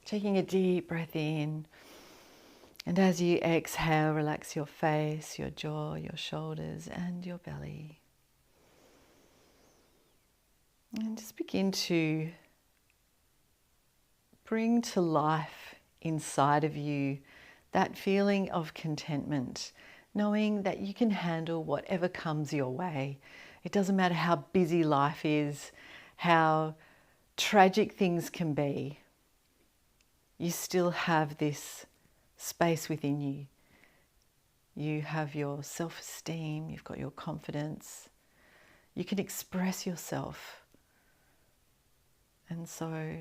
Taking a deep breath in. And as you exhale, relax your face, your jaw, your shoulders, and your belly. And just begin to bring to life inside of you that feeling of contentment, knowing that you can handle whatever comes your way. It doesn't matter how busy life is, how tragic things can be. You still have this space within you. You have your self-esteem, you've got your confidence. You can express yourself. And so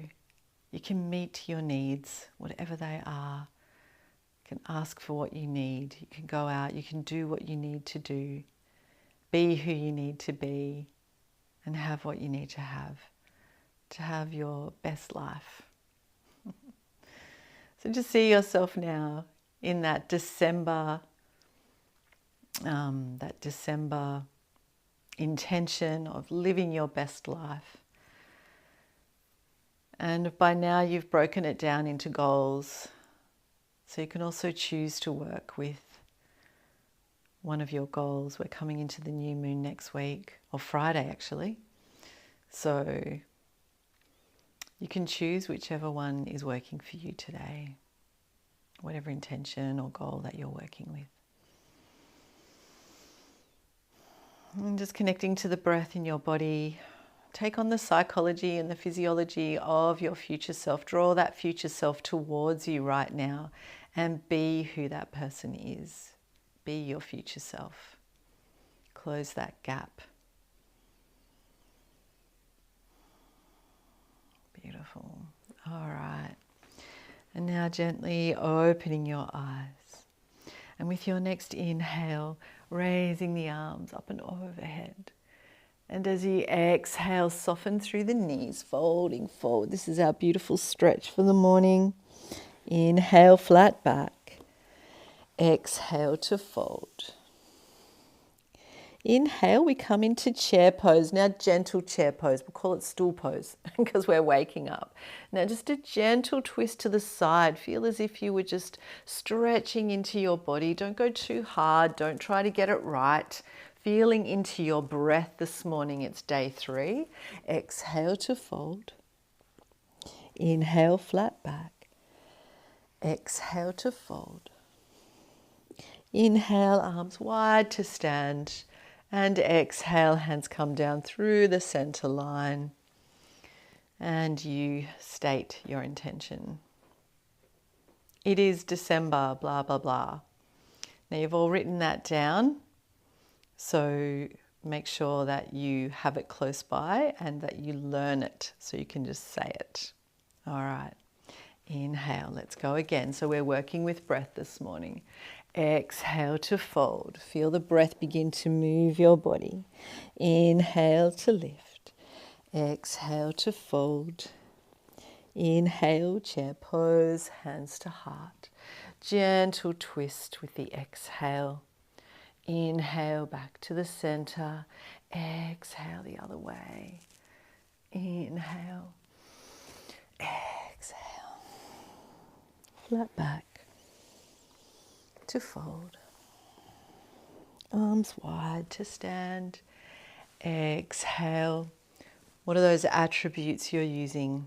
you can meet your needs, whatever they are. You can ask for what you need. You can go out, you can do what you need to do. Be who you need to be and have what you need to have your best life. So just see yourself now in that December intention of living your best life. And by now you've broken it down into goals. So you can also choose to work with one of your goals. We're coming into the new moon next week, or Friday actually. So you can choose whichever one is working for you today, whatever intention or goal that you're working with. And just connecting to the breath in your body. Take on the psychology and the physiology of your future self. Draw that future self towards you right now and be who that person is. Be your future self. Close that gap. Beautiful. All right. And now gently opening your eyes. And with your next inhale, raising the arms up and overhead. And as you exhale, soften through the knees, folding forward. This is our beautiful stretch for the morning. Inhale, flat back. Exhale to fold. Inhale, we come into chair pose. Now gentle chair pose. We'll call it stool pose because we're waking up. Now just a gentle twist to the side. Feel as if you were just stretching into your body. Don't go too hard. Don't try to get it right. Feeling into your breath this morning. It's day 3. Exhale to fold. Inhale, flat back. Exhale to fold. Inhale, arms wide to stand. And exhale, hands come down through the center line. And you state your intention. It is December, blah, blah, blah. Now you've all written that down. So make sure that you have it close by and that you learn it so you can just say it. All right. Inhale, let's go again. So we're working with breath this morning. Exhale to fold. Feel the breath begin to move your body. Inhale to lift. Exhale to fold. Inhale, chair pose, hands to heart. Gentle twist with the exhale. Inhale back to the center. Exhale the other way. Inhale. Exhale. Flat back to fold. Arms wide to stand. Exhale. What are those attributes you're using?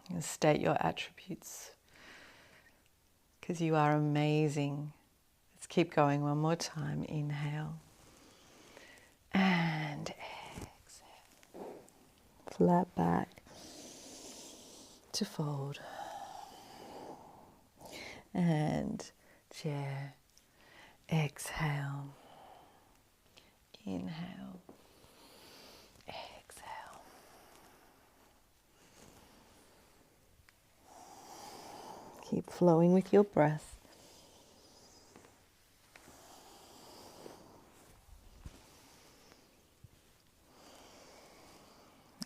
And state your attributes because you are amazing. Let's keep going one more time. Inhale and exhale. Flat back to fold. And chair. Exhale. Inhale. Exhale. Keep flowing with your breath.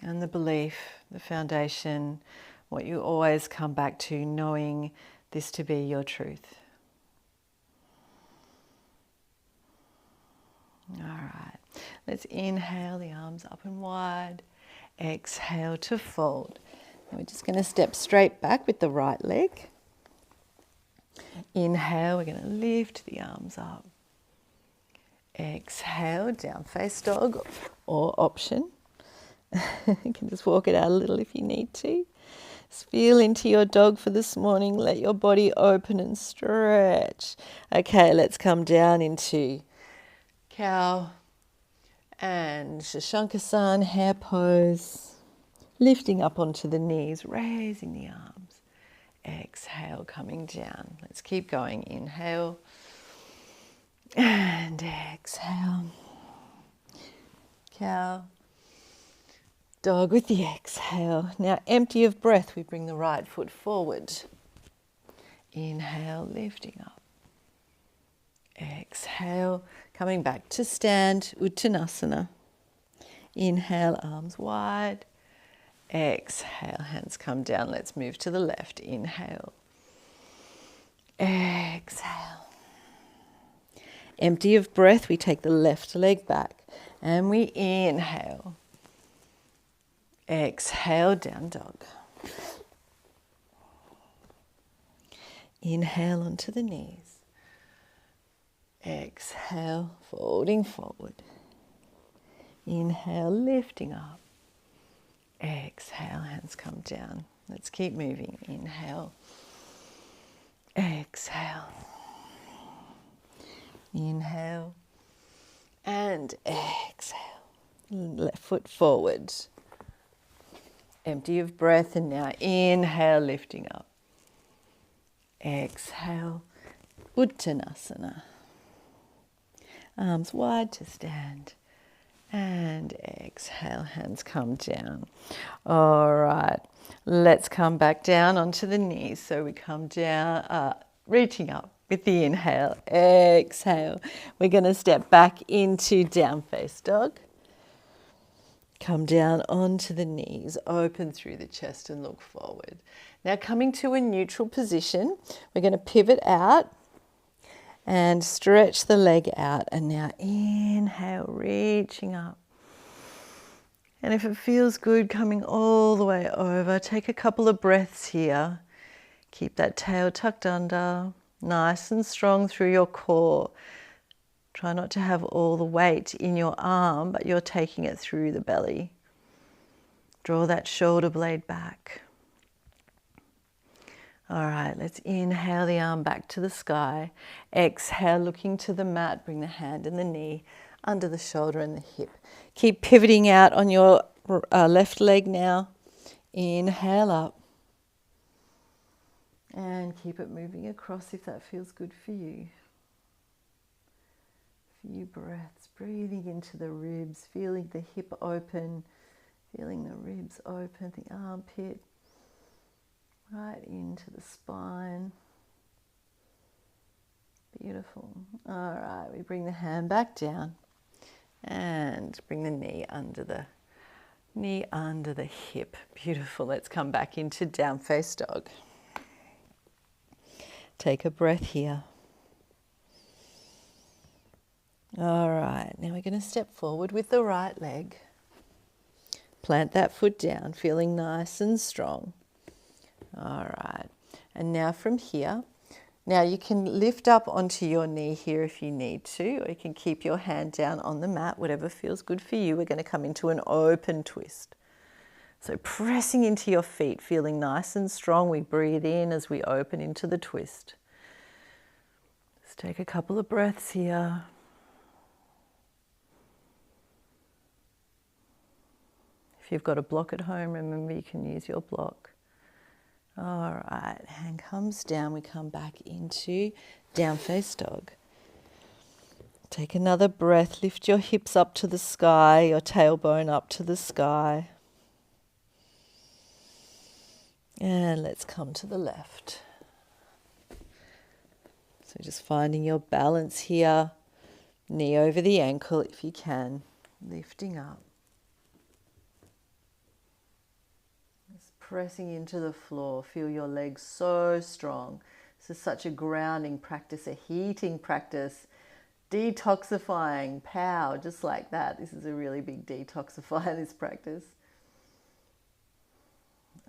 And the belief, the foundation, what you always come back to, knowing this to be your truth. All right, let's inhale the arms up and wide. Exhale to fold. We're just going to step straight back with the right leg. Inhale, we're going to lift the arms up. Exhale, down face dog, or option. You can just walk it out a little if you need to. Just feel into your dog for this morning. Let your body open and stretch. Okay, let's come down into cow and Shashankasana, hair pose. Lifting up onto the knees, raising the arms. Exhale, coming down. Let's keep going. Inhale and exhale. Cow. Dog with the exhale. Now empty of breath, we bring the right foot forward. Inhale, lifting up. Exhale, coming back to stand, Uttanasana. Inhale, arms wide. Exhale, hands come down. Let's move to the left. Inhale. Exhale. Empty of breath, we take the left leg back and we inhale. Exhale, down dog. Inhale onto the knees. Exhale, folding forward. Inhale, lifting up. Exhale, hands come down. Let's keep moving. Inhale. Exhale. Inhale. And exhale. Left foot forward. Empty of breath, and now inhale, lifting up. Exhale, Uttanasana. Arms wide to stand. And exhale, hands come down. All right, let's come back down onto the knees. So we come down, reaching up with the inhale. Exhale. We're going to step back into down face dog. Come down onto the knees, open through the chest and look forward. Now coming to a neutral position, we're going to pivot out and stretch the leg out. And now inhale, reaching up. And if it feels good, coming all the way over, take a couple of breaths here. Keep that tail tucked under, nice and strong through your core. Try not to have all the weight in your arm, but you're taking it through the belly. Draw that shoulder blade back. All right, let's inhale the arm back to the sky. Exhale, looking to the mat. Bring the hand and the knee under the shoulder and the hip. Keep pivoting out on your left leg now. Inhale up. And keep it moving across if that feels good for you. Few breaths, breathing into the ribs, feeling the hip open, feeling the ribs open, the armpit, right into the spine. Beautiful. All right, we bring the hand back down and bring the knee under the hip. Beautiful. Let's come back into down face dog. Take a breath here. All right, now we're going to step forward with the right leg. Plant that foot down, feeling nice and strong. All right, and now from here, now you can lift up onto your knee here if you need to, or you can keep your hand down on the mat, whatever feels good for you. We're going to come into an open twist. So pressing into your feet, feeling nice and strong. We breathe in as we open into the twist. Let's take a couple of breaths here. If you've got a block at home, remember you can use your block. All right, hand comes down, we come back into down face dog. Take another breath, lift your hips up to the sky, your tailbone up to the sky. And let's come to the left. So just finding your balance here, knee over the ankle if you can, lifting up. Pressing into the floor, feel your legs so strong. This is such a grounding practice, a heating practice, detoxifying, pow, just like that. This is a really big detoxifier, this practice.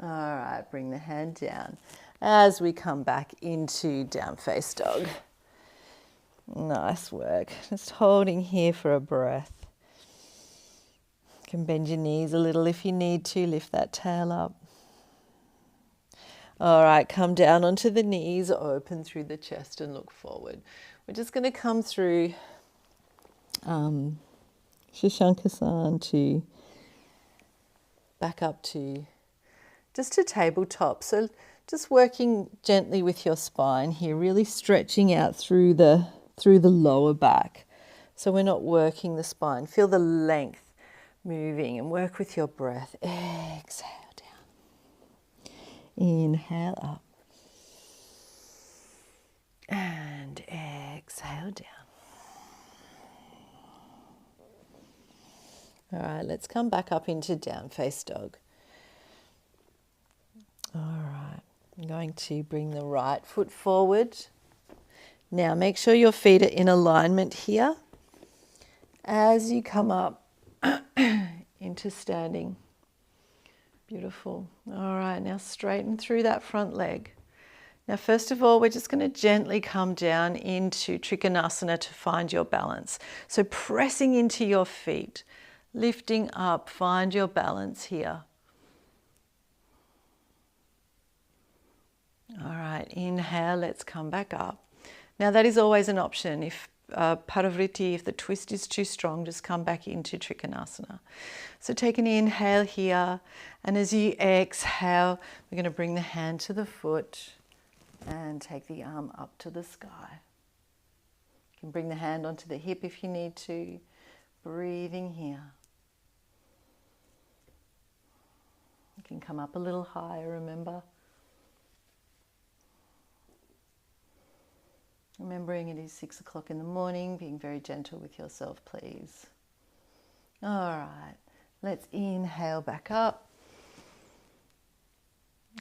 All right, bring the hand down as we come back into down face dog. Nice work. Just holding here for a breath. You can bend your knees a little if you need to, lift that tail up. All right, come down onto the knees, open through the chest and look forward. We're just going to come through Shashankasan to back up to just to tabletop. So just working gently with your spine here, really stretching out through the lower back. So we're not working the spine. Feel the length moving and work with your breath. Exhale down. Inhale up. And exhale down. All right, let's come back up into down face dog. All right, I'm going to bring the right foot forward. Now make sure your feet are in alignment here as you come up into standing. Beautiful. All right, now straighten through that front leg. Now, first of all, we're just going to gently come down into Trikonasana to find your balance. So pressing into your feet, lifting up, find your balance here. All right, inhale, let's come back up. Now that is always an option. If Parivriti, if the twist is too strong, just come back into Trikonasana. So take an inhale here, and as you exhale, we're going to bring the hand to the foot and take the arm up to the sky. You can bring the hand onto the hip if you need to. Breathing here. You can come up a little higher, remember. Remembering it is 6 o'clock in the morning, being very gentle with yourself, please. All right, let's inhale back up.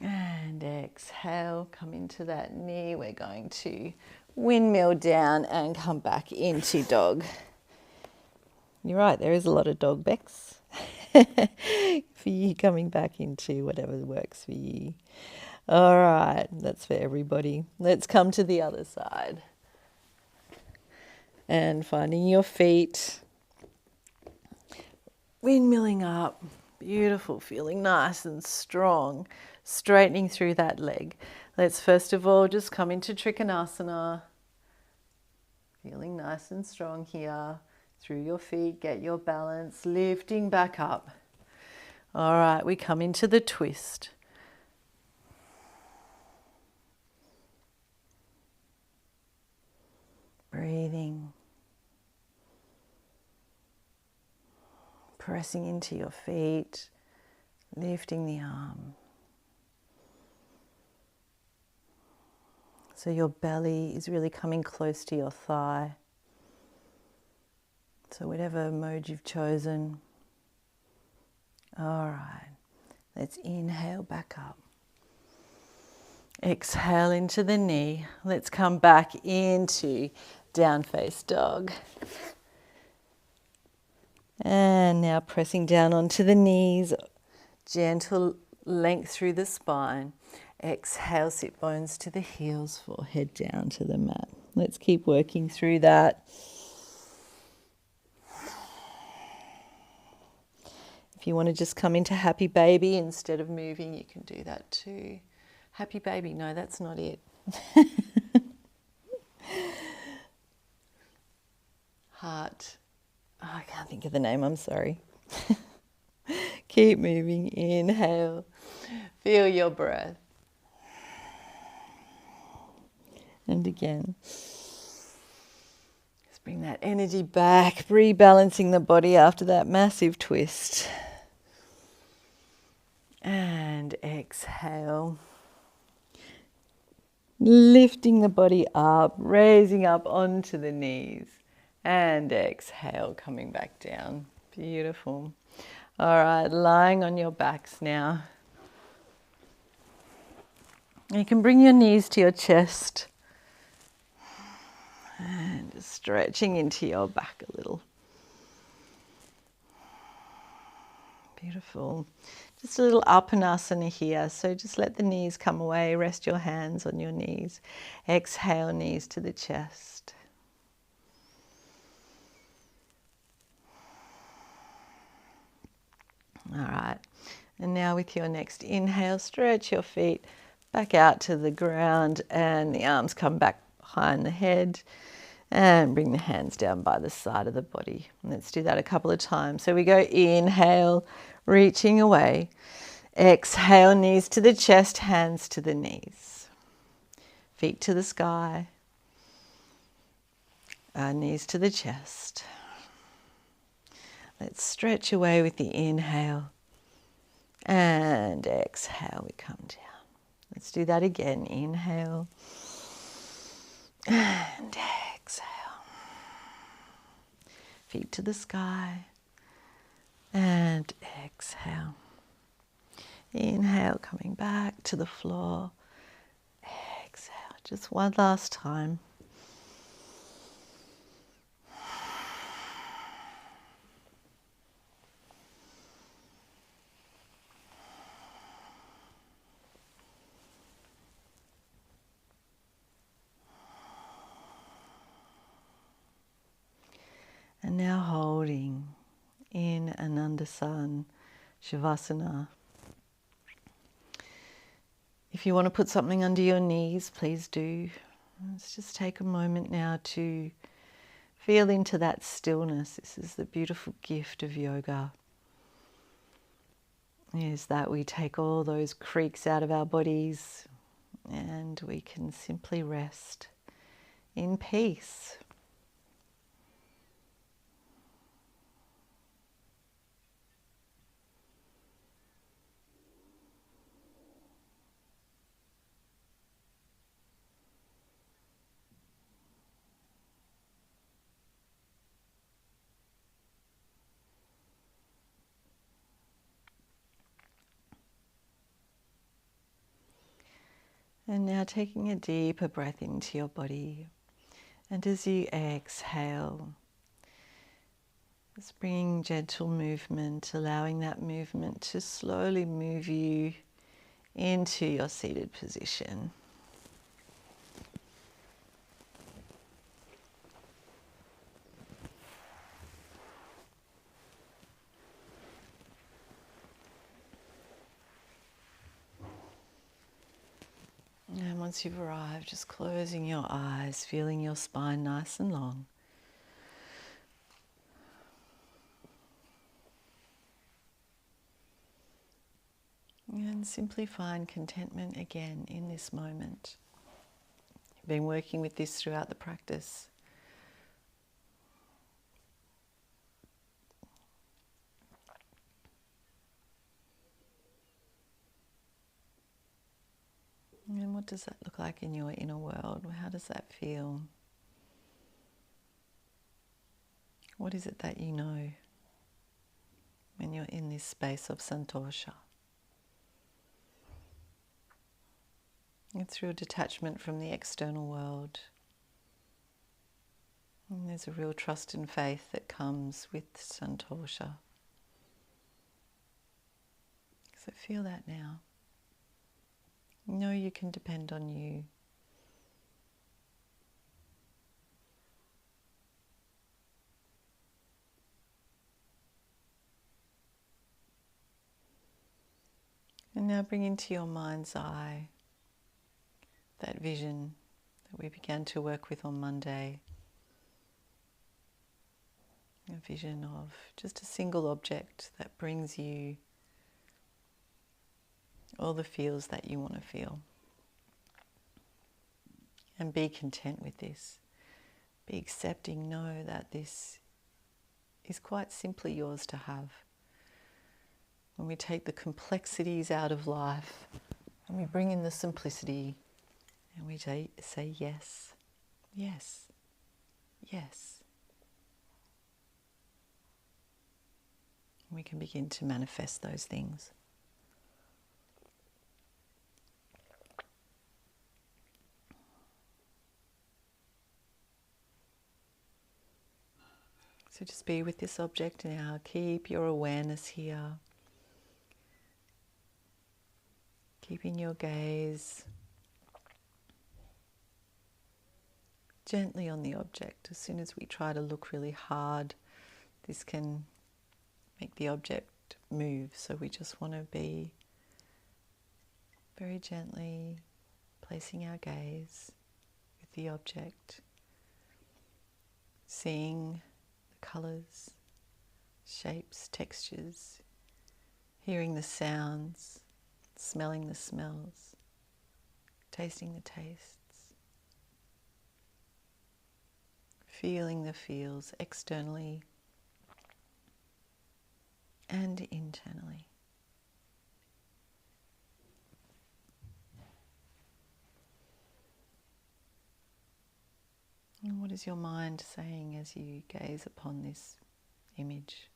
And exhale, come into that knee. We're going to windmill down and come back into dog. You're right, there is a lot of dog becks for you coming back into whatever works for you. All right, that's for everybody. Let's come to the other side. And finding your feet. Windmilling up. Beautiful, feeling nice and strong. Straightening through that leg. Let's first of all just come into Trikonasana. Feeling nice and strong here. Through your feet, get your balance. Lifting back up. All right, we come into the twist. Breathing. Pressing into your feet. Lifting the arm. So your belly is really coming close to your thigh. So whatever mode you've chosen. All right, let's inhale back up. Exhale into the knee. Let's come back into down face dog. And now pressing down onto the knees. Gentle length through the spine. Exhale, sit bones to the heels, forehead down to the mat. Let's keep working through that. If you want to just come into happy baby instead of moving, you can do that too. Happy baby, no, that's not it. Heart. Oh, I can't think of the name, I'm sorry. Keep moving, inhale. Feel your breath. And again. Just bring that energy back, rebalancing the body after that massive twist. And exhale. Lifting the body up, raising up onto the knees. And exhale, coming back down. Beautiful. All right, lying on your backs now. You can bring your knees to your chest. And just stretching into your back a little. Beautiful. Just a little Apanasana here. So just let the knees come away. Rest your hands on your knees. Exhale, knees to the chest. All right. And now with your next inhale, stretch your feet back out to the ground and the arms come back behind the head. And bring the hands down by the side of the body. Let's do that a couple of times. So we go inhale, reaching away. Exhale, knees to the chest, hands to the knees. Feet to the sky. Knees to the chest. Let's stretch away with the inhale. And exhale, we come down. Let's do that again. Inhale. And exhale. Feet to the sky. And exhale. Inhale, coming back to the floor. Exhale, just one last time. And now holding in Anandasan Shavasana. If you want to put something under your knees, please do. Let's just take a moment now to feel into that stillness. This is the beautiful gift of yoga. Is that we take all those creaks out of our bodies and we can simply rest in peace. And now taking a deeper breath into your body. And as you exhale, just bringing gentle movement, allowing that movement to slowly move you into your seated position. And once you've arrived, just closing your eyes, feeling your spine nice and long. And simply find contentment again in this moment. You've been working with this throughout the practice. And what does that look like in your inner world? How does that feel? What is it that you know when you're in this space of Santosha? And through a detachment from the external world. And there's a real trust and faith that comes with Santosha. So feel that now. Know you can depend on you. And now bring into your mind's eye that vision that we began to work with on Monday. A vision of just a single object that brings you all the feels that you want to feel. And be content with this. Be accepting, know that this is quite simply yours to have. When we take the complexities out of life and we bring in the simplicity and we say yes, yes, yes. We can begin to manifest those things. So just be with this object now. Keep your awareness here. Keeping your gaze gently on the object. As soon as we try to look really hard, this can make the object move. So we just want to be very gently placing our gaze with the object, seeing the colours, shapes, textures, hearing the sounds, smelling the smells, tasting the tastes, feeling the feels externally and internally. And what is your mind saying as you gaze upon this image?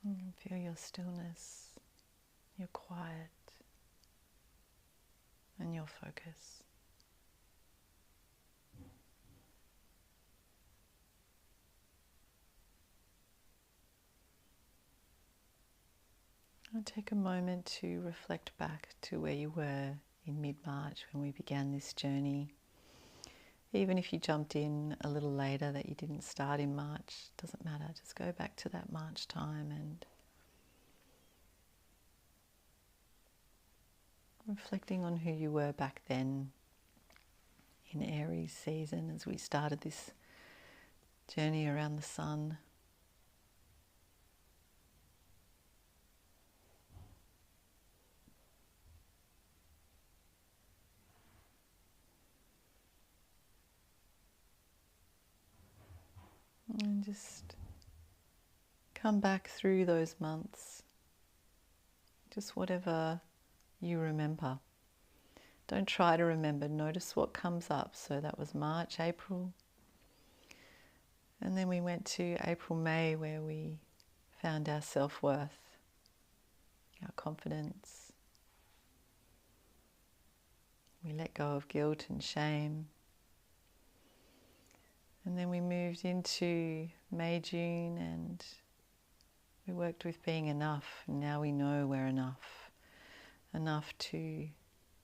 And feel your stillness, your quiet, and your focus. I'll take a moment to reflect back to where you were in mid-March when we began this journey. Even if you jumped in a little later, that you didn't start in March, doesn't matter. Just go back to that March time and reflecting on who you were back then in Aries season as we started this journey around the sun. And just come back through those months, just whatever you remember. Don't try to remember, notice what comes up. So that was March, April. And then we went to April, May, where we found our self-worth, our confidence. We let go of guilt and shame. And then we moved into May, June, and we worked with being enough. And now we know we're enough. Enough to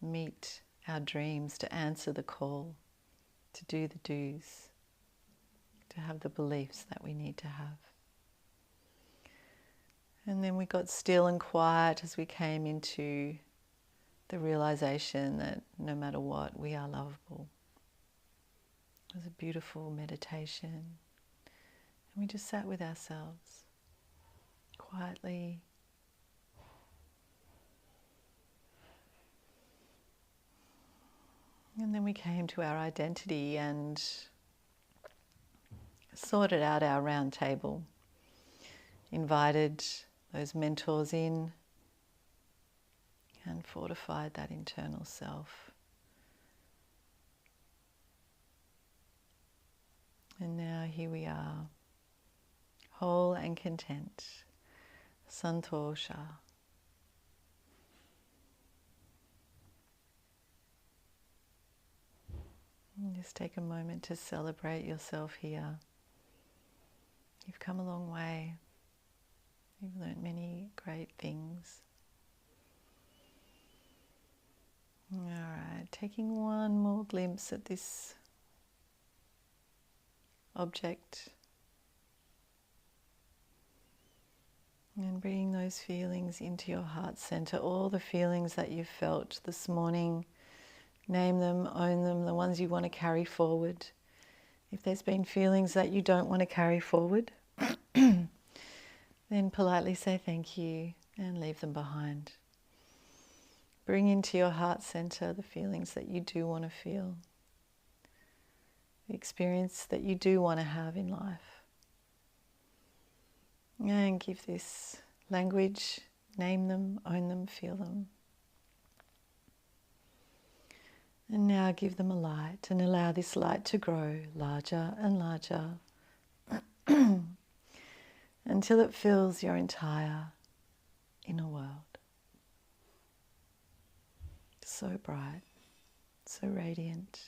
meet our dreams, to answer the call, to do the do's, to have the beliefs that we need to have. And then we got still and quiet as we came into the realization that no matter what, we are lovable. It was a beautiful meditation. And we just sat with ourselves quietly. And then we came to our identity and sorted out our round table, invited those mentors in and fortified that internal self. And now here we are, whole and content, Santosha. And just take a moment to celebrate yourself here. You've come a long way. You've learnt many great things. All right, taking one more glimpse at this object and bringing those feelings into your heart center, all the feelings that you've felt this morning. Name them, own them, the ones you want to carry forward. If there's been feelings that you don't want to carry forward, then politely say thank you and leave them behind. Bring into your heart center the feelings that you do want to feel, the experience that you do want to have in life. And give this language, name them, own them, feel them. And now give them a light and allow this light to grow larger and larger until it fills your entire inner world. So bright, so radiant.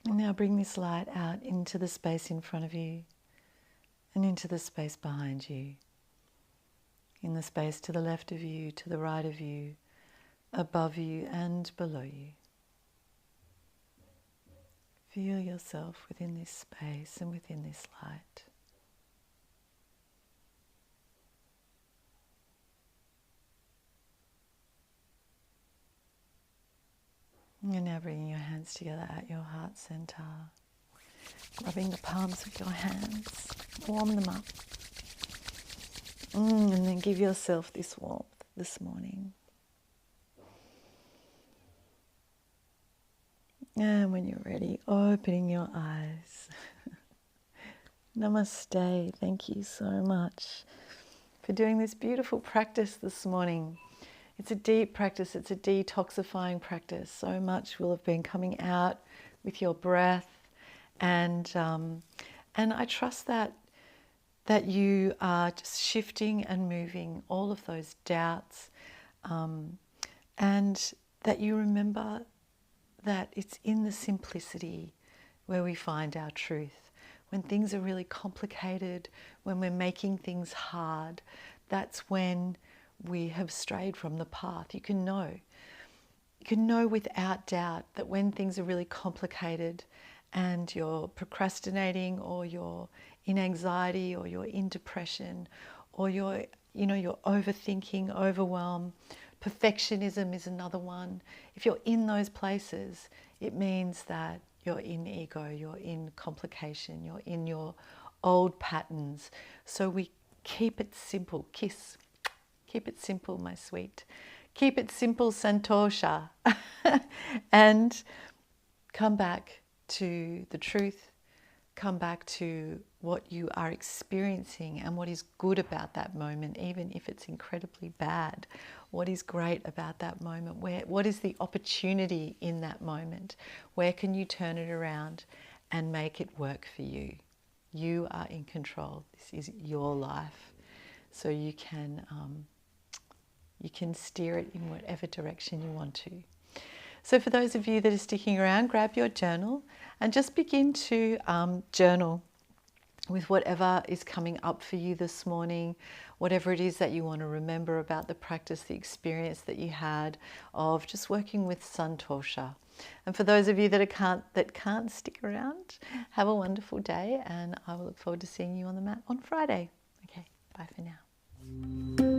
And now bring this light out into the space in front of you and into the space behind you, in the space to the left of you, to the right of you, above you and below you. Feel yourself within this space and within this light. And now bringing your hands together at your heart center, rubbing the palms of your hands, warm them up. And then give yourself this warmth this morning. And when you're ready, opening your eyes. Namaste. Thank you so much for doing this beautiful practice this morning. It's a deep practice. It's a detoxifying practice. So much will have been coming out with your breath, and I trust that you are just shifting and moving all of those doubts, and that you remember that it's in the simplicity where we find our truth. When things are really complicated, when we're making things hard, that's when we have strayed from the path. You can know without doubt that when things are really complicated and you're procrastinating, or you're in anxiety, or you're in depression, or you're overthinking, overwhelmed, perfectionism is another one. If you're in those places, it means that you're in ego, you're in complication, you're in your old patterns. So we keep it simple. Kiss. Keep it simple, my sweet. Keep it simple, Santosha. And come back to the truth. Come back to what you are experiencing and what is good about that moment, even if it's incredibly bad. What is great about that moment? What is the opportunity in that moment? Where can you turn it around and make it work for you? You are in control. This is your life. So you can steer it in whatever direction you want to. So for those of you that are sticking around, grab your journal and just begin to journal with whatever is coming up for you this morning, whatever it is that you want to remember about the practice, the experience that you had of just working with Santosha. And for those of you that can't stick around, have a wonderful day, and I will look forward to seeing you on the mat on Friday. Okay, bye for now.